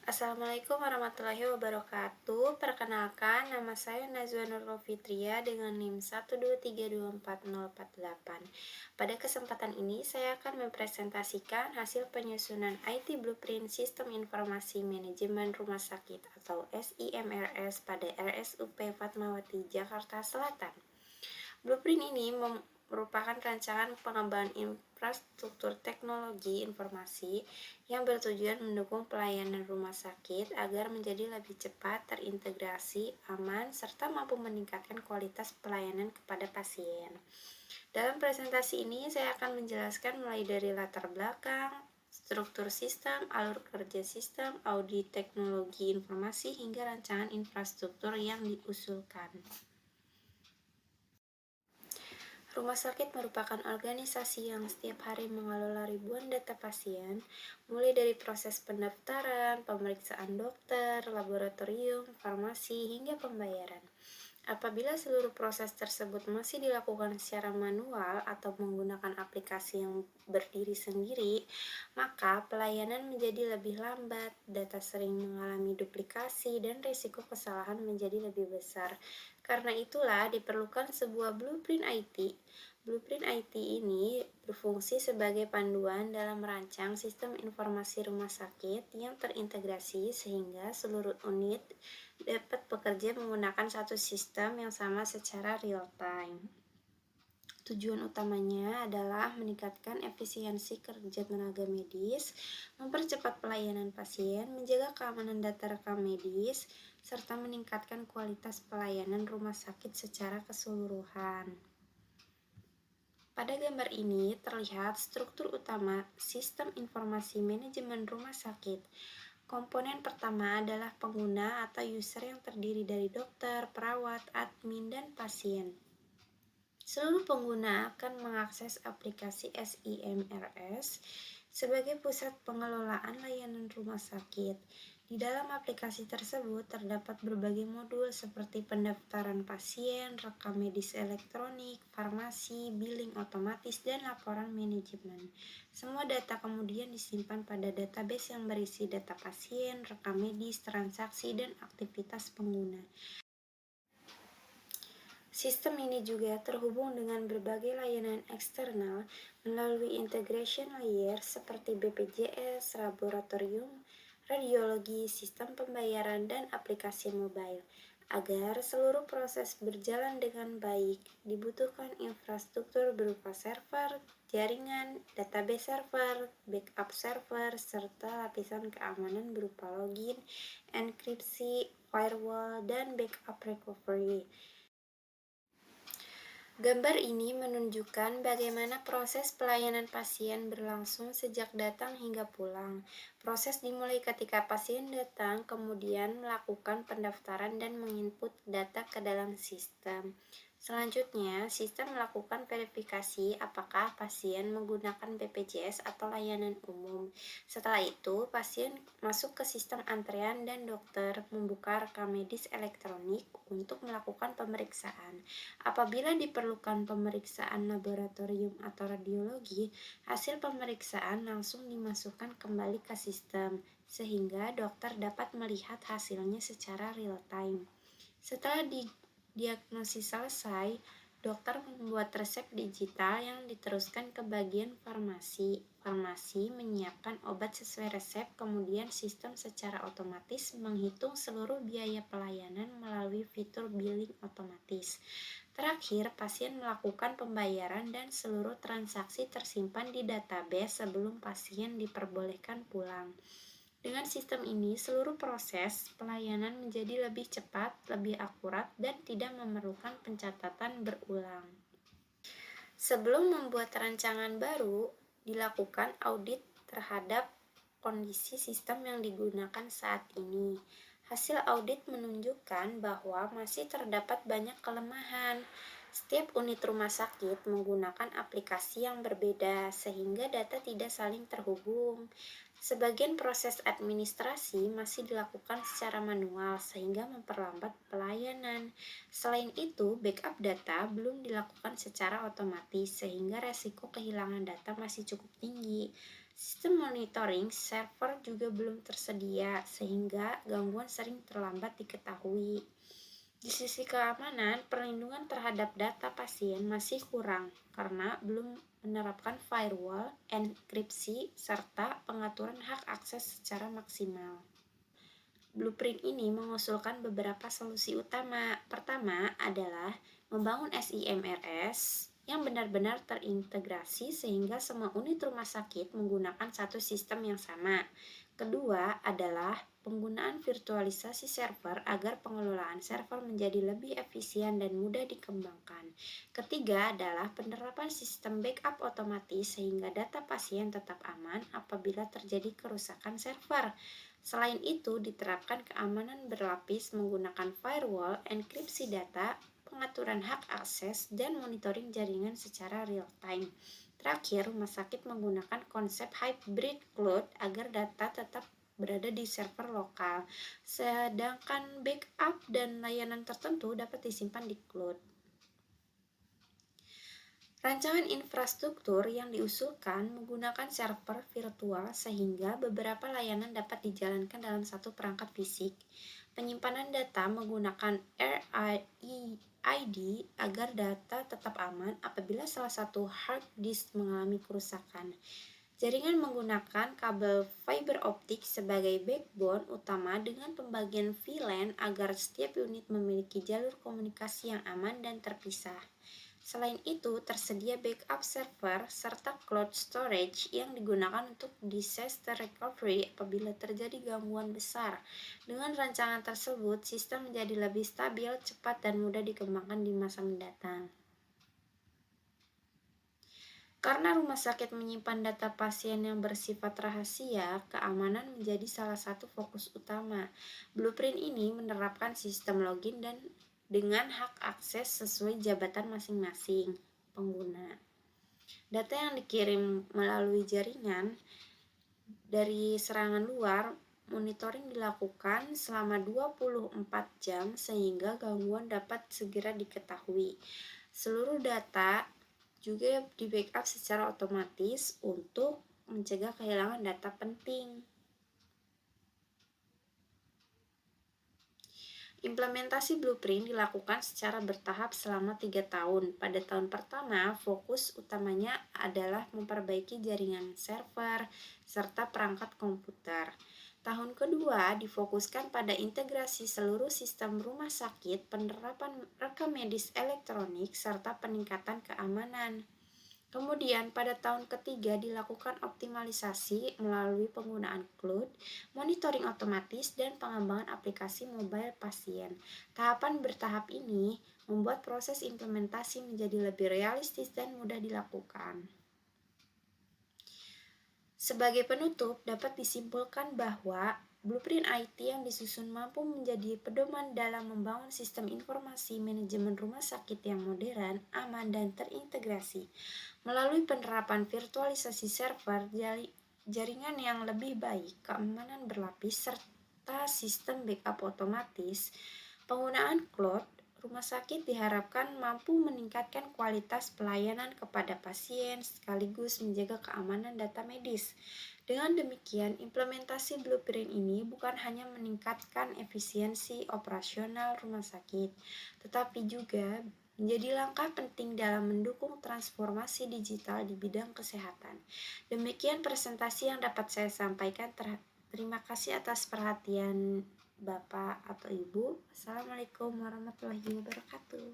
Assalamualaikum warahmatullahi wabarakatuh. Perkenalkan, nama saya Nazwa Nurul Fitria dengan NIM 123240448. Pada kesempatan ini, saya akan mempresentasikan hasil penyusunan IT Blueprint Sistem Informasi Manajemen Rumah Sakit atau SIMRS pada RSUP Fatmawati, Jakarta Selatan. Blueprint ini merupakan rancangan pengembangan infrastruktur teknologi informasi yang bertujuan mendukung pelayanan rumah sakit agar menjadi lebih cepat, terintegrasi, aman, serta mampu meningkatkan kualitas pelayanan kepada pasien. Dalam presentasi ini, saya akan menjelaskan mulai dari latar belakang, struktur sistem, alur kerja sistem, audit teknologi informasi, hingga rancangan infrastruktur yang diusulkan. Rumah sakit merupakan organisasi yang setiap hari mengelola ribuan data pasien, mulai dari proses pendaftaran, pemeriksaan dokter, laboratorium, farmasi, hingga pembayaran. Apabila seluruh proses tersebut masih dilakukan secara manual atau menggunakan aplikasi yang berdiri sendiri, maka pelayanan menjadi lebih lambat, data sering mengalami duplikasi, dan risiko kesalahan menjadi lebih besar. Karena itulah diperlukan sebuah blueprint IT. Blueprint IT ini berfungsi sebagai panduan dalam merancang sistem informasi rumah sakit yang terintegrasi sehingga seluruh unit dapat bekerja menggunakan satu sistem yang sama secara real time. Tujuan utamanya adalah meningkatkan efisiensi kerja tenaga medis, mempercepat pelayanan pasien, menjaga keamanan data rekam medis, serta meningkatkan kualitas pelayanan rumah sakit secara keseluruhan. Pada gambar ini terlihat struktur utama sistem informasi manajemen rumah sakit. Komponen pertama adalah pengguna atau user yang terdiri dari dokter, perawat, admin, dan pasien. Seluruh pengguna akan mengakses aplikasi SIMRS sebagai pusat pengelolaan layanan rumah sakit. Di dalam aplikasi tersebut terdapat berbagai modul seperti pendaftaran pasien, rekam medis elektronik, farmasi, billing otomatis, dan laporan manajemen. Semua data kemudian disimpan pada database yang berisi data pasien, rekam medis, transaksi, dan aktivitas pengguna. Sistem ini juga terhubung dengan berbagai layanan eksternal melalui integration layer seperti BPJS, laboratorium, radiologi, sistem pembayaran, dan aplikasi mobile. Agar seluruh proses berjalan dengan baik, dibutuhkan infrastruktur berupa server, jaringan, database server, backup server, serta lapisan keamanan berupa login, enkripsi, firewall, dan backup recovery. Gambar ini menunjukkan bagaimana proses pelayanan pasien berlangsung sejak datang hingga pulang. Proses dimulai ketika pasien datang, kemudian melakukan pendaftaran dan menginput data ke dalam sistem. Selanjutnya, sistem melakukan verifikasi apakah pasien menggunakan BPJS atau layanan umum. Setelah itu, pasien masuk ke sistem antrean dan dokter membuka rekam medis elektronik untuk melakukan pemeriksaan. Apabila diperlukan pemeriksaan laboratorium atau radiologi, hasil pemeriksaan langsung dimasukkan kembali ke sistem, sehingga dokter dapat melihat hasilnya secara real time. Setelah diagnosis selesai, dokter membuat resep digital yang diteruskan ke bagian farmasi. Farmasi menyiapkan obat sesuai resep, kemudian sistem secara otomatis menghitung seluruh biaya pelayanan melalui fitur billing otomatis. Terakhir, pasien melakukan pembayaran dan seluruh transaksi tersimpan di database sebelum pasien diperbolehkan pulang. Dengan sistem ini, seluruh proses pelayanan menjadi lebih cepat, lebih akurat, dan tidak memerlukan pencatatan berulang. Sebelum membuat rancangan baru, dilakukan audit terhadap kondisi sistem yang digunakan saat ini. Hasil audit menunjukkan bahwa masih terdapat banyak kelemahan. Setiap unit rumah sakit menggunakan aplikasi yang berbeda sehingga data tidak saling terhubung. Sebagian proses administrasi masih dilakukan secara manual sehingga memperlambat pelayanan. Selain itu, backup data belum dilakukan secara otomatis sehingga resiko kehilangan data masih cukup tinggi. Sistem monitoring server juga belum tersedia, sehingga gangguan sering terlambat diketahui. Di sisi keamanan, perlindungan terhadap data pasien masih kurang karena belum menerapkan firewall, enkripsi, serta pengaturan hak akses secara maksimal. Blueprint ini mengusulkan beberapa solusi utama. Pertama adalah membangun SIMRS yang benar-benar terintegrasi sehingga semua unit rumah sakit menggunakan satu sistem yang sama. Kedua adalah penggunaan virtualisasi server agar pengelolaan server menjadi lebih efisien dan mudah dikembangkan. Ketiga adalah penerapan sistem backup otomatis sehingga data pasien tetap aman apabila terjadi kerusakan server. Selain itu, diterapkan keamanan berlapis menggunakan firewall, enkripsi data, pengaturan hak akses, dan monitoring jaringan secara real-time. Terakhir, rumah sakit menggunakan konsep hybrid cloud agar data tetap berada di server lokal, sedangkan backup dan layanan tertentu dapat disimpan di cloud. Rancangan infrastruktur yang diusulkan menggunakan server virtual sehingga beberapa layanan dapat dijalankan dalam satu perangkat fisik. Penyimpanan data menggunakan RID agar data tetap aman apabila salah satu hard disk mengalami kerusakan. Jaringan menggunakan kabel fiber optik sebagai backbone utama dengan pembagian VLAN agar setiap unit memiliki jalur komunikasi yang aman dan terpisah. Selain itu, tersedia backup server serta cloud storage yang digunakan untuk disaster recovery apabila terjadi gangguan besar. Dengan rancangan tersebut, sistem menjadi lebih stabil, cepat, dan mudah dikembangkan di masa mendatang. Karena rumah sakit menyimpan data pasien yang bersifat rahasia, keamanan menjadi salah satu fokus utama. Blueprint ini menerapkan sistem login dan dengan hak akses sesuai jabatan masing-masing pengguna. Data yang dikirim melalui jaringan dari serangan luar, monitoring dilakukan selama 24 jam sehingga gangguan dapat segera diketahui. Seluruh data juga di-backup secara otomatis untuk mencegah kehilangan data penting. Implementasi blueprint dilakukan secara bertahap selama 3 tahun. Pada tahun pertama, fokus utamanya adalah memperbaiki jaringan server serta perangkat komputer. Tahun kedua difokuskan pada integrasi seluruh sistem rumah sakit, penerapan rekam medis elektronik, serta peningkatan keamanan. Kemudian pada tahun ketiga dilakukan optimalisasi melalui penggunaan cloud, monitoring otomatis, dan pengembangan aplikasi mobile pasien. Tahapan bertahap ini membuat proses implementasi menjadi lebih realistis dan mudah dilakukan. Sebagai penutup, dapat disimpulkan bahwa blueprint IT yang disusun mampu menjadi pedoman dalam membangun sistem informasi manajemen rumah sakit yang modern, aman, dan terintegrasi. Melalui penerapan virtualisasi server, jaringan yang lebih baik, keamanan berlapis, serta sistem backup otomatis, penggunaan cloud, rumah sakit diharapkan mampu meningkatkan kualitas pelayanan kepada pasien sekaligus menjaga keamanan data medis. Dengan demikian, implementasi blueprint ini bukan hanya meningkatkan efisiensi operasional rumah sakit, tetapi juga menjadi langkah penting dalam mendukung transformasi digital di bidang kesehatan. Demikian presentasi yang dapat saya sampaikan. Terima kasih atas perhatian Bapak atau Ibu. Assalamualaikum warahmatullahi wabarakatuh.